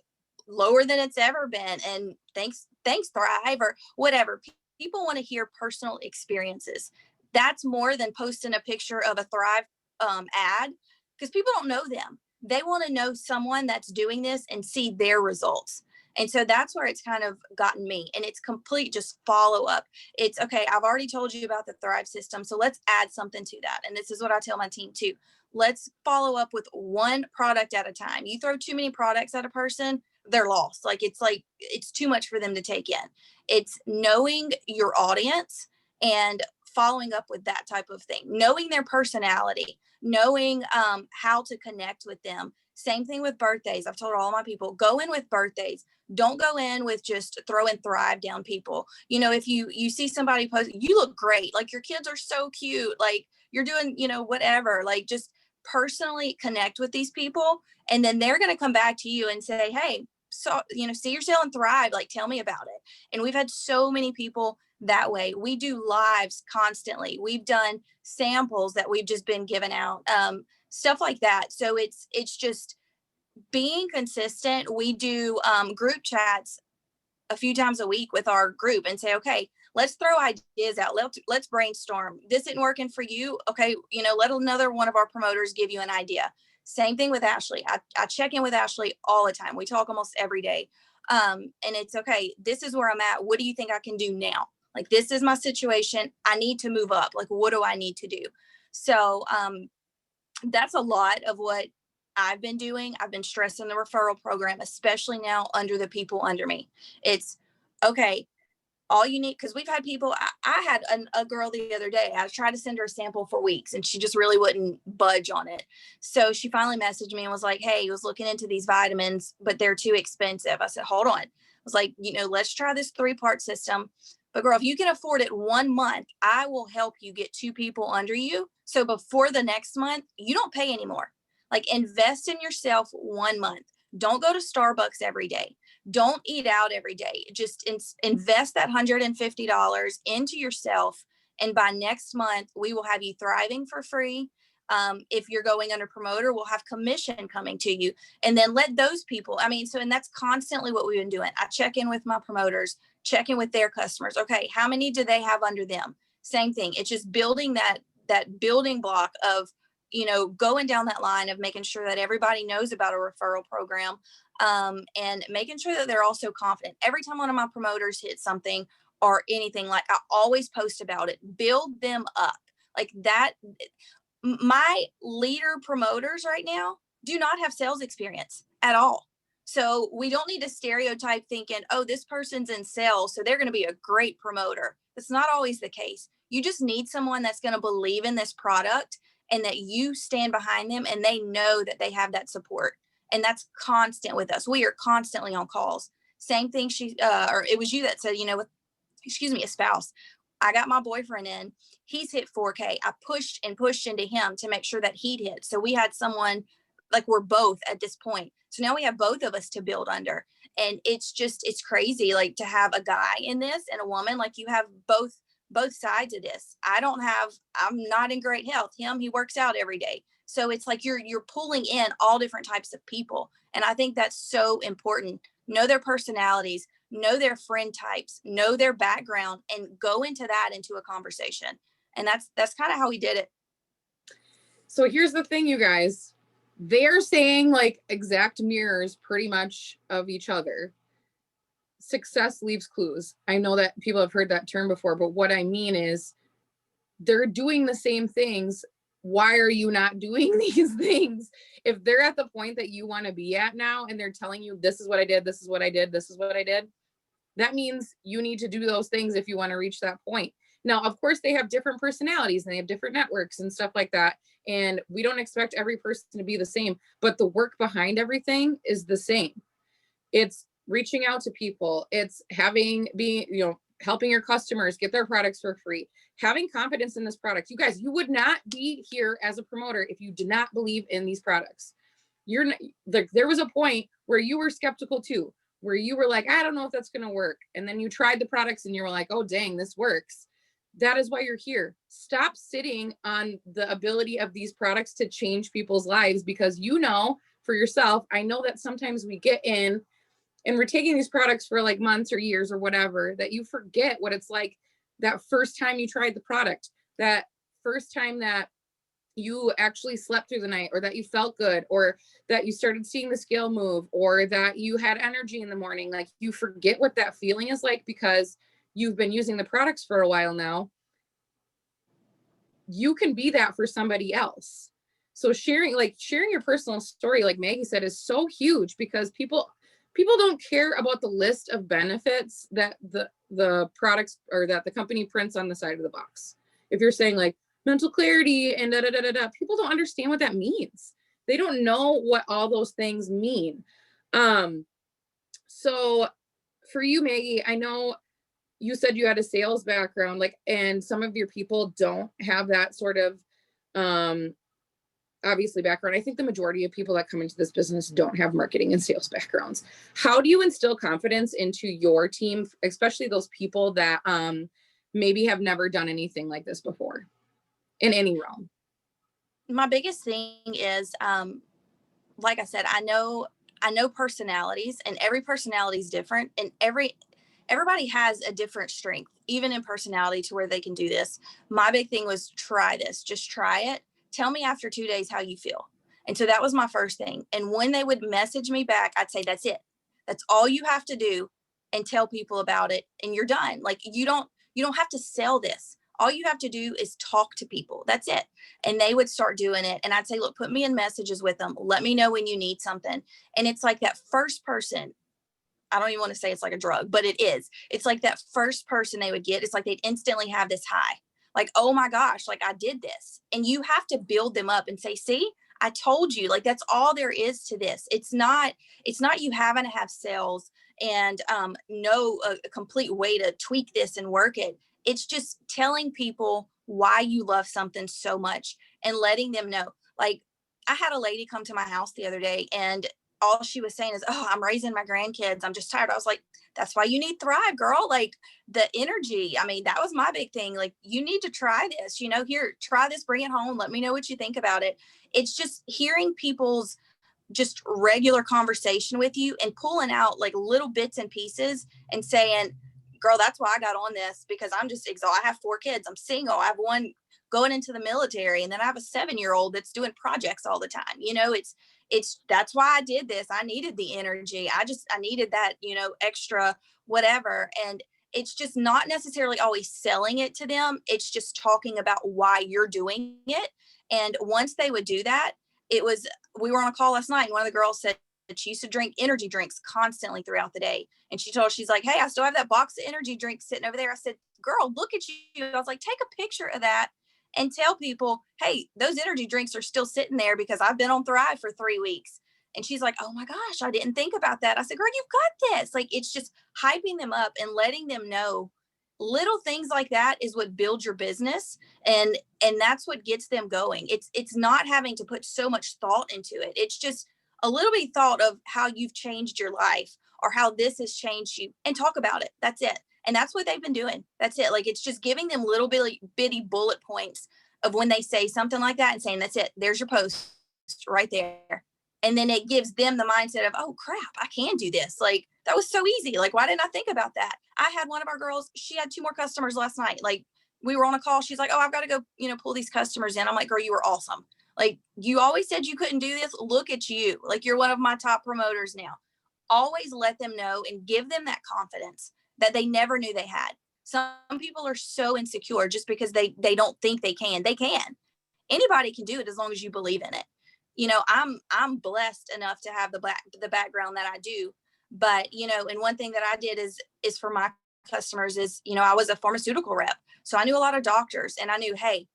lower than it's ever been. And thanks, Thrive, or whatever. People want to hear personal experiences. That's more than posting a picture of a Thrive ad, because people don't know them. They want to know someone that's doing this and see their results. And so that's where it's kind of gotten me. And it's complete just follow up. It's okay, I've already told you about the Thrive system, so let's add something to that. And this is what I tell my team too. Let's follow up with one product at a time. You throw too many products at a person, they're lost. Like, it's too much for them to take in. It's knowing your audience and following up with that type of thing, knowing their personality, knowing how to connect with them. Same thing with birthdays. I've told all my people, go in with birthdays. Don't go in with just throwing Thrive down people. You know, if you see somebody post, you look great. Like, your kids are so cute. Like, you're doing, you know, whatever. Like, just personally connect with these people. And then they're going to come back to you and say, hey, so, you know, see you're selling Thrive. Like, tell me about it. And we've had so many people that way. We do lives constantly. We've done samples that we've just been given out. stuff like that. So it's just being consistent. We do group chats a few times a week with our group and say, okay, let's throw ideas out. Let's brainstorm. This isn't working for you. Okay. Let another one of our promoters give you an idea. Same thing with Ashley. I check in with Ashley all the time. We talk almost every day. And it's okay. This is where I'm at. What do you think I can do now? Like, this is my situation. I need to move up. Like, what do I need to do? So that's a lot of what I've been doing. I've been stressing the referral program, especially now under the people under me. It's okay. All you need, because we've had people, I had a girl the other day, I tried to send her a sample for weeks and she just really wouldn't budge on it. So she finally messaged me and was like, hey, I was looking into these vitamins, but they're too expensive. I said, hold on. I was like, let's try this 3-part system. But girl, if you can afford it 1 month, I will help you get 2 people under you. So before the next month, you don't pay anymore. Like, invest in yourself 1 month. Don't go to Starbucks every day. Don't eat out every day. Just invest that $150 into yourself. And by next month, we will have you thriving for free. If you're going under promoter, we'll have commission coming to you. And then let those people, and that's constantly what we've been doing. I check in with my promoters, check in with their customers. Okay, how many do they have under them? Same thing. It's just building that building block of, going down that line of making sure that everybody knows about a referral program, and making sure that they're also confident. Every time one of my promoters hits something or anything, like, I always post about it, build them up like that. My leader promoters right now do not have sales experience at all. So we don't need to stereotype thinking, oh, this person's in sales, so they're going to be a great promoter. That's not always the case. You just need someone that's going to believe in this product and that you stand behind them and they know that they have that support. And that's constant with us. We are constantly on calls. Same thing. Or it was you that said, a spouse. I got my boyfriend in, he's hit 4K. I pushed into him to make sure that he'd hit. So we had someone, like, we're both at this point. So now we have both of us to build under. And it's crazy, like, to have a guy in this and a woman. Like, you have both sides of this. I'm not in great health. He works out every day. So it's like you're pulling in all different types of people. And I think that's so important. Know their personalities, know their friend types, know their background, and go into a conversation. And that's kind of how we did it. So here's the thing, you guys, they're saying like exact mirrors pretty much of each other. Success leaves clues. I know that people have heard that term before, but what I mean is they're doing the same things. Why are you not doing these things? If they're at the point that you want to be at now and they're telling you, this is what I did, this is what I did, this is what I did, that means you need to do those things if you want to reach that point. Now, of course, they have different personalities and they have different networks and stuff like that. And we don't expect every person to be the same, but the work behind everything is the same. It's reaching out to people. It's helping your customers get their products for free, having confidence in this product. You guys, you would not be here as a promoter if you did not believe in these products. There was a point where you were skeptical too, where you were like, I don't know if that's going to work. And then you tried the products and you were like, oh, dang, this works. That is why you're here. Stop sitting on the ability of these products to change people's lives, because for yourself, I know that sometimes we get in and we're taking these products for like months or years or whatever, that you forget what it's like that first time you tried the product, that first time that you actually slept through the night, or that you felt good, or that you started seeing the scale move, or that you had energy in the morning. Like, you forget what that feeling is like because you've been using the products for a while now. You can be that for somebody else. So sharing your personal story, like Maggie said, is so huge, because people don't care about the list of benefits that the products or that the company prints on the side of the box. If you're saying like mental clarity and people don't understand what that means. They don't know what all those things mean. So for you, Maggie, I know you said you had a sales background, and some of your people don't have that sort of, obviously background. I think the majority of people that come into this business don't have marketing and sales backgrounds. How do you instill confidence into your team, especially those people that maybe have never done anything like this before in any realm? my biggest thing is, like I said, I know personalities, and every personality is different, and everybody has a different strength, even in personality, to where they can do this. My big thing was try this, just try it. Tell me after 2 days how you feel. And so that was my first thing. And when they would message me back, I'd say, that's it. That's all you have to do, and tell people about it, and you're done. Like, you don't have to sell this. All you have to do is talk to people. That's it. And they would start doing it. And I'd say, look, put me in messages with them. Let me know when you need something. And it's like that first person, I don't even want to say it's like a drug, but it is. It's like that first person they would get, it's like they'd instantly have this high. Like, oh my gosh, like I did this. And you have to build them up and say, see, I told you. Like, that's all there is to this. It's not you having to have sales and know a complete way to tweak this and work it. It's just telling people why you love something so much and letting them know. Like, I had a lady come to my house the other day, and all she was saying is, oh, I'm raising my grandkids. I'm just tired. I was like, that's why you need Thrive, girl. Like, the energy. I mean, that was my big thing. Like, you need to try this, here, try this, bring it home. Let me know what you think about it. It's just hearing people's just regular conversation with you and pulling out like little bits and pieces and saying, girl, that's why I got on this, because I'm just exhausted. I have 4 kids. I'm single. I have one going into the military, and then I have a 7-year-old that's doing projects all the time. That's why I did this. I needed the energy. I needed that, extra whatever. And it's just not necessarily always selling it to them. It's just talking about why you're doing it. And once they would do that, we were on a call last night, and one of the girls said that she used to drink energy drinks constantly throughout the day. And she's like, hey, I still have that box of energy drinks sitting over there. I said, girl, look at you. I was like, take a picture of that and tell people, hey, those energy drinks are still sitting there because I've been on Thrive for 3 weeks. And she's like, oh my gosh, I didn't think about that. I said, girl, you've got this. Like, it's just hyping them up and letting them know little things like that is what builds your business. And that's what gets them going. It's not having to put so much thought into it. It's just a little bit thought of how you've changed your life or how this has changed you, and talk about it. That's it. And that's what they've been doing. That's it. Like, it's just giving them little bitty bullet points of when they say something like that and saying, that's it. There's your post right there. And then it gives them the mindset of, oh crap, I can do this. Like, that was so easy. Like, why didn't I think about that? I had one of our girls, she had 2 more customers last night. Like, we were on a call. She's like, oh, I've got to go, pull these customers in. I'm like, girl, you were awesome. Like, you always said you couldn't do this. Look at you. Like, you're one of my top promoters now. Always let them know and give them that confidence that they never knew they had. Some people are so insecure just because they don't think they can. They can. Anybody can do it as long as you believe in it. I'm blessed enough to have the background that I do. But, and one thing that I did is for my customers is, I was a pharmaceutical rep. So I knew a lot of doctors, and I knew, hey,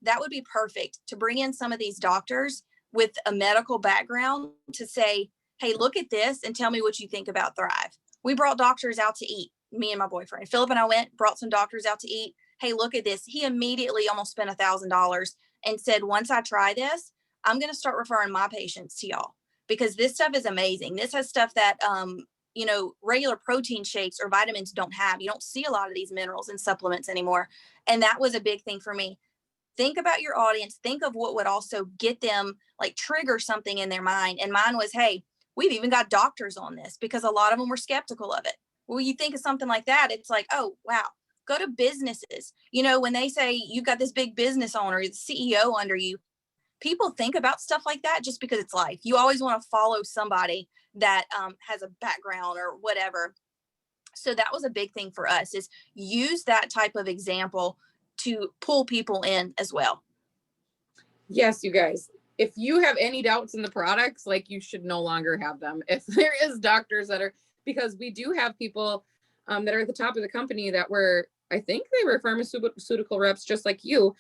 that would be perfect to bring in some of these doctors with a medical background to say, hey, look at this and tell me what you think about Thrive. We brought doctors out to eat, me and my boyfriend. Philip and I brought some doctors out to eat. Hey, look at this. He immediately almost spent $1,000 and said, once I try this, I'm going to start referring my patients to y'all, because this stuff is amazing. This has stuff that, regular protein shakes or vitamins don't have. You don't see a lot of these minerals and supplements anymore. And that was a big thing for me. Think about your audience. Think of what would also get them, like, trigger something in their mind. And mine was, hey, we've even got doctors on this, because a lot of them were skeptical of it. Well, you think of something like that, it's like, oh, wow. Go to businesses. when they say you've got this big business owner, the CEO under you, people think about stuff like that just because it's life. You always want to follow somebody that has a background or whatever. So that was a big thing for us, is use that type of example to pull people in as well. Yes, you guys, if you have any doubts in the products, like, you should no longer have them. If there is doctors that are, because we do have people that are at the top of the company that I think they were pharmaceutical reps just like you.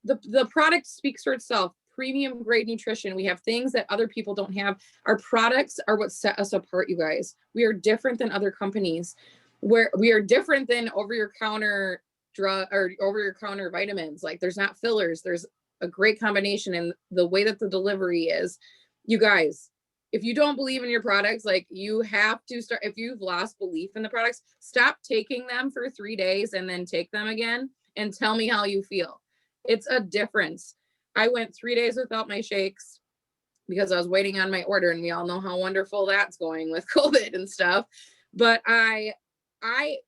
The product speaks for itself. Premium grade nutrition. We have things that other people don't have. Our products are what set us apart, you guys. We are different than other companies. We are different than over-your-counter drug or over-your-counter vitamins. Like, there's not fillers. There's a great combination in the way that the delivery is. You guys, if you don't believe in your products, like, you have to start. If you've lost belief in the products, stop taking them for 3 days and then take them again and tell me how you feel. It's a difference. I went 3 days without my shakes because I was waiting on my order, and we all know how wonderful that's going with COVID and stuff. But I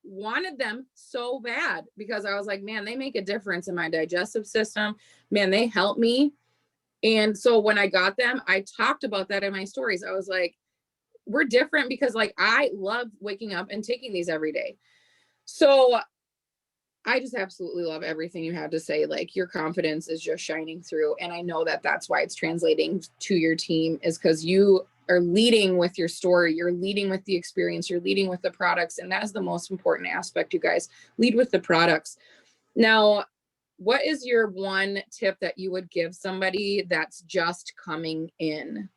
wanted them so bad because I was like, man, they make a difference in my digestive system. Man, they help me. And so when I got them, I talked about that in my stories. I was like, we're different because like I love waking up and taking these every day. So I just absolutely love everything you have to say. Like your confidence is just shining through. And I know that that's why it's translating to your team, is because you are leading with your story. You're leading with the experience. You're leading with the products. And that's the most important aspect, you guys. Lead with the products. Now, what is your one tip that you would give somebody that's just coming in?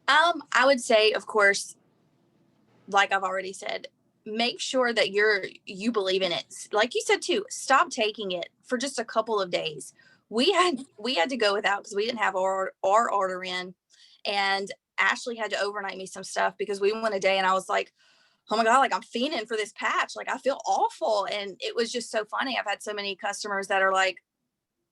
I would say, of course, like I've already said, make sure that you believe in it. Like you said too, stop taking it for just a couple of days. We had to go without because we didn't have our order in, and Ashley had to overnight me some stuff because we went a day, and I was like, oh my God, like I'm fiending for this patch. Like I feel awful. And it was just so funny. I've had so many customers that are like,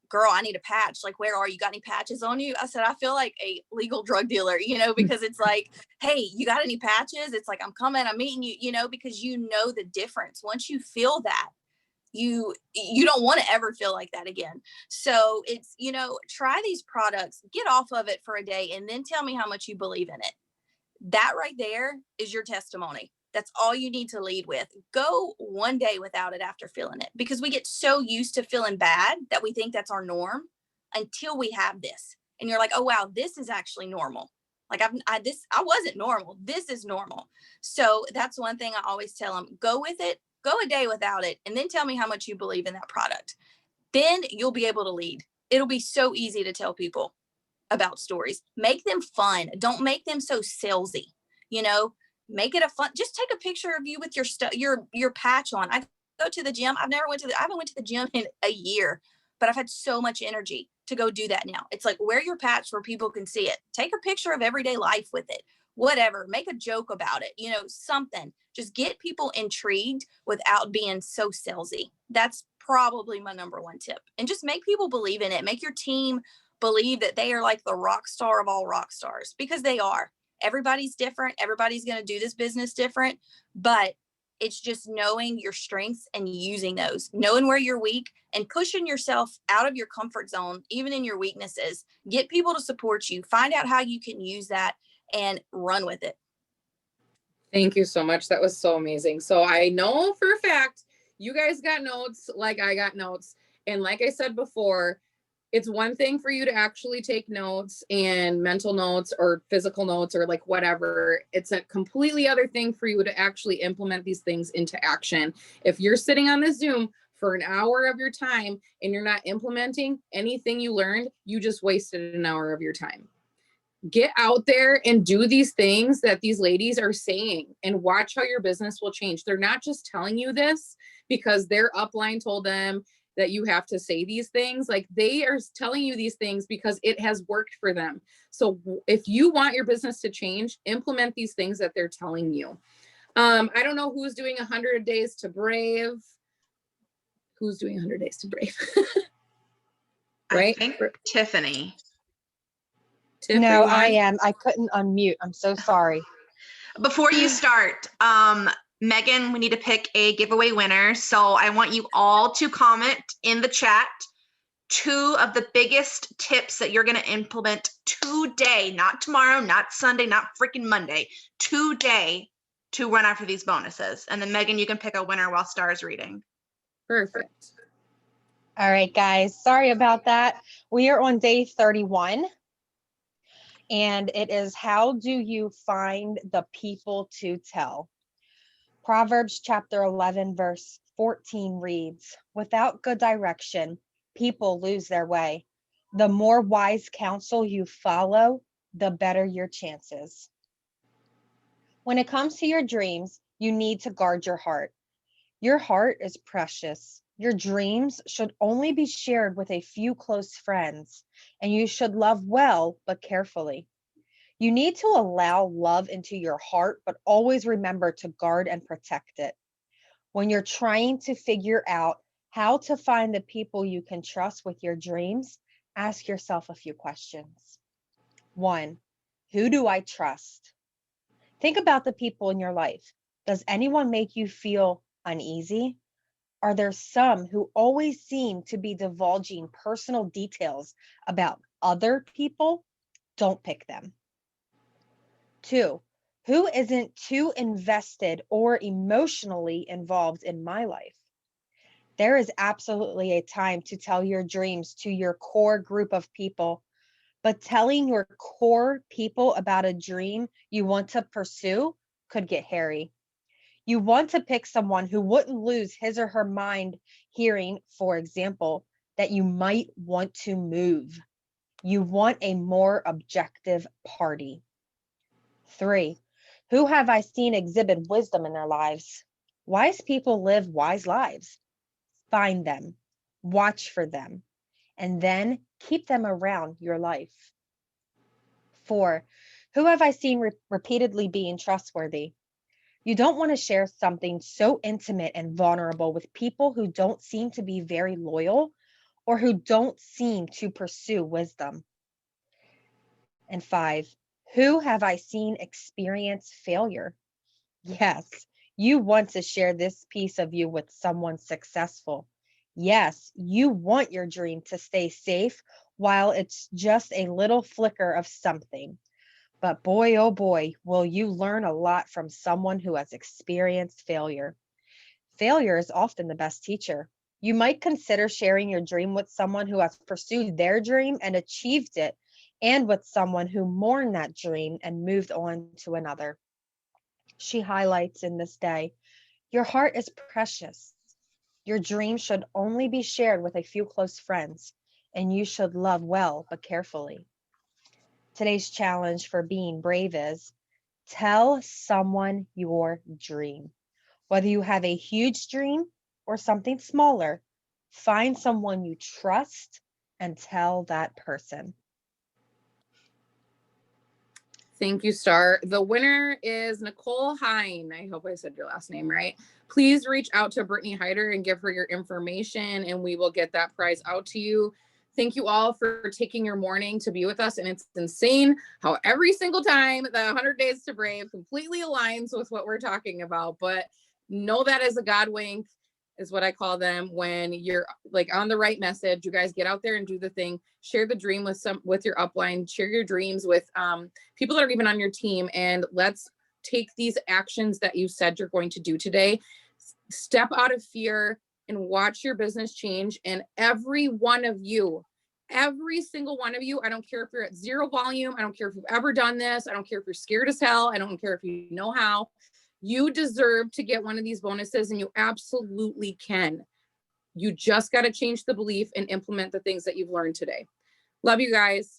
girl, I need a patch. Like, where are you? Got any patches on you? I said, I feel like a legal drug dealer, because it's like, hey, you got any patches? It's like, I'm coming, I'm meeting you, because you know the difference. Once you feel that, you don't want to ever feel like that again. So it's, try these products, get off of it for a day, and then tell me how much you believe in it. That right there is your testimony. That's all you need to lead with. Go one day without it after feeling it, because we get so used to feeling bad that we think that's our norm until we have this. And you're like, oh, wow, this is actually normal. Like I wasn't normal. This is normal. So that's one thing I always tell them, go with it, go a day without it, and then tell me how much you believe in that product. Then you'll be able to lead. It'll be so easy to tell people about stories. Make them fun. Don't make them so salesy. Make it a fun. Just take a picture of you with your patch on. I go to the gym. I haven't went to the gym in a year, but I've had so much energy to go do that now. It's like, wear your patch where people can see it. Take a picture of everyday life with it. Whatever. Make a joke about it. Something. Just get people intrigued without being so salesy. That's probably my number one tip. And just make people believe in it. Make your team believe that they are like the rock star of all rock stars, because they are. Everybody's different. Everybody's going to do this business different, but it's just knowing your strengths and using those, knowing where you're weak and pushing yourself out of your comfort zone, even in your weaknesses. Get people to support you, find out how you can use that, and run with it. Thank you so much. That was so amazing. So I know for a fact you guys got notes like I got notes. And like I said before, it's one thing for you to actually take notes and mental notes or physical notes or like whatever. It's a completely other thing for you to actually implement these things into action. If you're sitting on this Zoom for an hour of your time and you're not implementing anything you learned, you just wasted an hour of your time. Get out there and do these things that these ladies are saying and watch how your business will change. They're not just telling you this because their upline told them that you have to say these things. Like, they are telling you these things because it has worked for them. So if you want your business to change, implement these things that they're telling you. I don't know who's doing 100 days to brave. Who's doing 100 days to brave? Right? I think Tiffany. No, I am. I couldn't unmute. I'm so sorry. Before you start, Megan, we need to pick a giveaway winner. So I want you all to comment in the chat 2 of the biggest tips that you're going to implement today, not tomorrow, not Sunday, not freaking Monday, today, to run after these bonuses. And then Megan, you can pick a winner while Star is reading. Perfect. All right, guys. Sorry about that. We are on day 31. And it is, how do you find the people to tell? Proverbs chapter 11, verse 14 reads, without good direction, people lose their way. The more wise counsel you follow, the better your chances. When it comes to your dreams, you need to guard your heart. Your heart is precious. Your dreams should only be shared with a few close friends, and you should love well, but carefully. You need to allow love into your heart, but always remember to guard and protect it. When you're trying to figure out How to find the people you can trust with your dreams? Ask yourself a few questions. 1, who do I trust? Think about the people in your life. Does anyone make you feel uneasy? Are there some who always seem to be divulging personal details about other people? Don't pick them. 2, who isn't too invested or emotionally involved in my life? There is absolutely a time to tell your dreams to your core group of people, but telling your core people about a dream you want to pursue could get hairy. You want to pick someone who wouldn't lose his or her mind hearing, for example, that you might want to move. You want a more objective party. 3, who have I seen exhibit wisdom in their lives? Wise people live wise lives. Find them, watch for them, and then keep them around your life. 4, who have I seen repeatedly being trustworthy? You don't want to share something so intimate and vulnerable with people who don't seem to be very loyal or who don't seem to pursue wisdom. And 5, who have I seen experience failure? Yes, you want to share this piece of you with someone successful. Yes, you want your dream to stay safe while it's just a little flicker of something. But boy, oh boy, will you learn a lot from someone who has experienced failure. Failure is often the best teacher. You might consider sharing your dream with someone who has pursued their dream and achieved it, and with someone who mourned that dream and moved on to another. She highlights in this day, your heart is precious. Your dream should only be shared with a few close friends, and you should love well but carefully. Today's challenge for being brave is tell someone your dream. Whether you have a huge dream or something smaller, find someone you trust and tell that person. Thank you, Star. The winner is Nicole Hine. I hope I said your last name right. Please reach out to Brittany Hyder and give her your information, and we will get that prize out to you. Thank you all for taking your morning to be with us. And it's insane how every single time the 100 Days to Brave completely aligns with what we're talking about. But know that as a God wink is what I call them. When you're like on the right message, you guys get out there and do the thing. Share the dream with your upline. Share your dreams with people that are even on your team, and let's take these actions that you said you're going to do today. Step out of fear and watch your business change. And every one of you, every single one of you, I don't care if you're at zero volume, I don't care if you've ever done this, I don't care if you're scared as hell, I don't care if you know how, you deserve to get one of these bonuses, and you absolutely can. You just got to change the belief and implement the things that you've learned today. Love you guys.